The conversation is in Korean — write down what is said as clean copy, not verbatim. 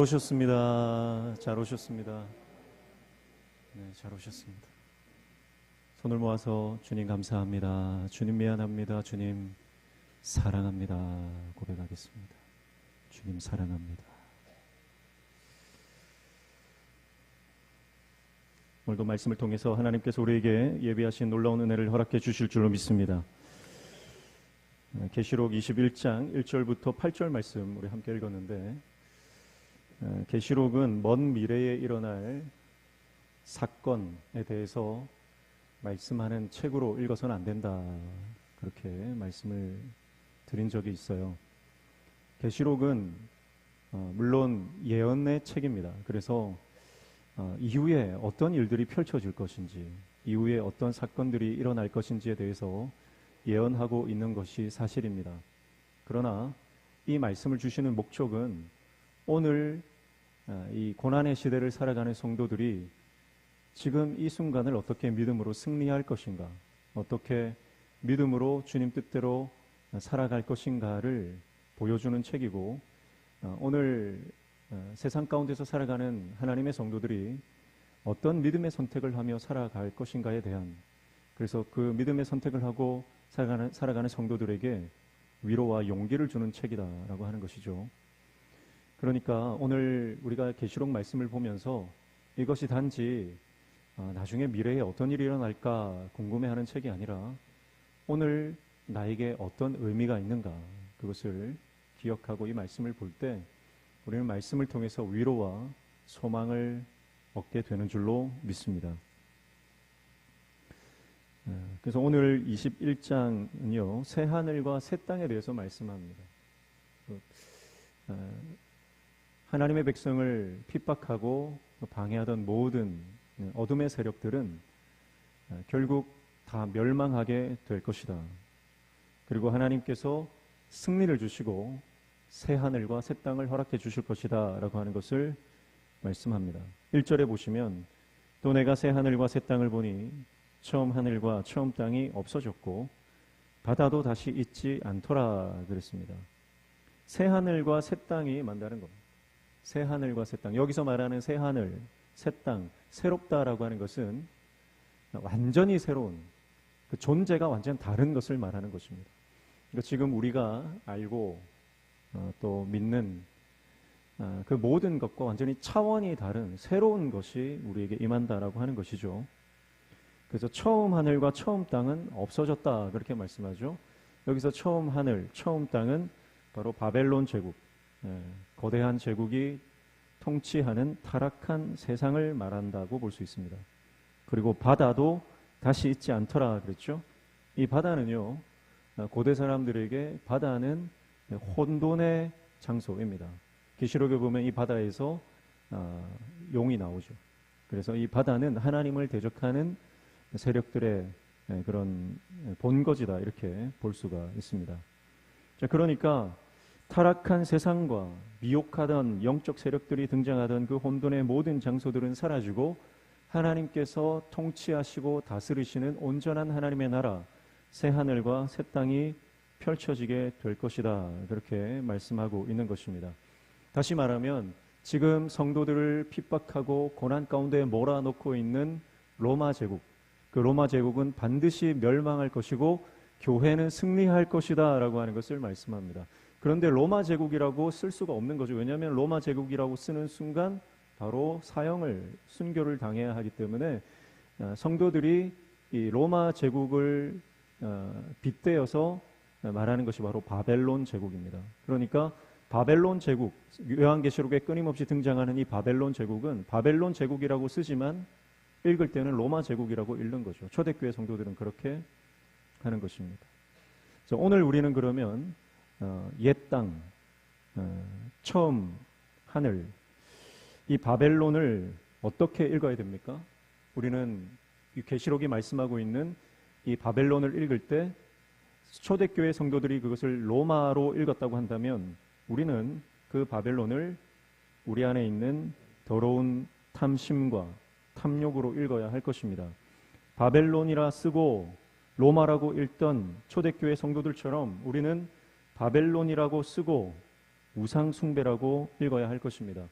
오셨습니다. 잘 오셨습니다. 네, 잘 오셨습니다. 손을 모아서 주님 감사합니다. 주님 미안합니다. 주님 사랑합니다. 고백하겠습니다. 주님 사랑합니다. 오늘도 말씀을 통해서 하나님께서 우리에게 예비하신 놀라운 은혜를 허락해 주실 줄로 믿습니다. 계시록 21장 1절부터 8절 말씀 우리 함께 읽었는데, 계시록은 먼 미래에 일어날 사건에 대해서 말씀하는 책으로 읽어서는 안 된다, 그렇게 말씀을 드린 적이 있어요. 계시록은 물론 예언의 책입니다. 그래서 이후에 어떤 일들이 펼쳐질 것인지, 이후에 어떤 사건들이 일어날 것인지에 대해서 예언하고 있는 것이 사실입니다. 그러나 이 말씀을 주시는 목적은 오늘 이 고난의 시대를 살아가는 성도들이 지금 이 순간을 어떻게 믿음으로 승리할 것인가, 어떻게 믿음으로 주님 뜻대로 살아갈 것인가를 보여주는 책이고, 오늘 세상 가운데서 살아가는 하나님의 성도들이 어떤 믿음의 선택을 하며 살아갈 것인가에 대한, 그래서 그 믿음의 선택을 하고 살아가는 성도들에게 위로와 용기를 주는 책이다라고 하는 것이죠. 그러니까 오늘 우리가 계시록 말씀을 보면서 이것이 단지 나중에 미래에 어떤 일이 일어날까 궁금해하는 책이 아니라 오늘 나에게 어떤 의미가 있는가, 그것을 기억하고 이 말씀을 볼 때 우리는 말씀을 통해서 위로와 소망을 얻게 되는 줄로 믿습니다. 그래서 오늘 21장은요, 새 하늘과 새 땅에 대해서 말씀합니다. 하나님의 백성을 핍박하고 방해하던 모든 어둠의 세력들은 결국 다 멸망하게 될 것이다. 그리고 하나님께서 승리를 주시고 새 하늘과 새 땅을 허락해 주실 것이다 라고 하는 것을 말씀합니다. 1절에 보시면, 또 내가 새 하늘과 새 땅을 보니 처음 하늘과 처음 땅이 없어졌고 바다도 다시 있지 않더라 그랬습니다. 새 하늘과 새 땅이 만다는 겁니다. 새 하늘과 새 땅, 여기서 말하는 새 하늘, 새 땅, 새롭다라고 하는 것은 완전히 새로운, 그 존재가 완전 다른 것을 말하는 것입니다. 그러니까 지금 우리가 알고 또 믿는 그 모든 것과 완전히 차원이 다른 새로운 것이 우리에게 임한다라고 하는 것이죠. 그래서 처음 하늘과 처음 땅은 없어졌다, 그렇게 말씀하죠. 여기서 처음 하늘, 처음 땅은 바로 바벨론 제국, 거대한 제국이 통치하는 타락한 세상을 말한다고 볼 수 있습니다. 그리고 바다도 다시 있지 않더라 그랬죠. 이 바다는요, 고대 사람들에게 바다는 혼돈의 장소입니다. 계시록에 보면 이 바다에서 용이 나오죠. 그래서 이 바다는 하나님을 대적하는 세력들의 그런 본거지다, 이렇게 볼 수가 있습니다. 자, 그러니까 타락한 세상과 미혹하던 영적 세력들이 등장하던 그 혼돈의 모든 장소들은 사라지고 하나님께서 통치하시고 다스리시는 온전한 하나님의 나라, 새 하늘과 새 땅이 펼쳐지게 될 것이다, 그렇게 말씀하고 있는 것입니다. 다시 말하면 지금 성도들을 핍박하고 고난 가운데 몰아넣고 있는 로마 제국, 그 로마 제국은 반드시 멸망할 것이고 교회는 승리할 것이다 라고 하는 것을 말씀합니다. 그런데 로마 제국이라고 쓸 수가 없는 거죠. 왜냐하면 로마 제국이라고 쓰는 순간 바로 사형을, 순교를 당해야 하기 때문에 성도들이 이 로마 제국을 빗대어서 말하는 것이 바로 바벨론 제국입니다. 그러니까 바벨론 제국, 요한계시록에 끊임없이 등장하는 이 바벨론 제국은 바벨론 제국이라고 쓰지만 읽을 때는 로마 제국이라고 읽는 거죠. 초대교회 성도들은 그렇게 하는 것입니다. 오늘 우리는 그러면 옛 땅, 처음 하늘, 이 바벨론을 어떻게 읽어야 됩니까? 우리는 이 계시록이 말씀하고 있는 이 바벨론을 읽을 때 초대교회 성도들이 그것을 로마로 읽었다고 한다면 우리는 그 바벨론을 우리 안에 있는 더러운 탐심과 탐욕으로 읽어야 할 것입니다. 바벨론이라 쓰고 로마라고 읽던 초대교회 성도들처럼 우리는 바벨론이라고 쓰고 우상 숭배라고 읽어야 할 것입니다.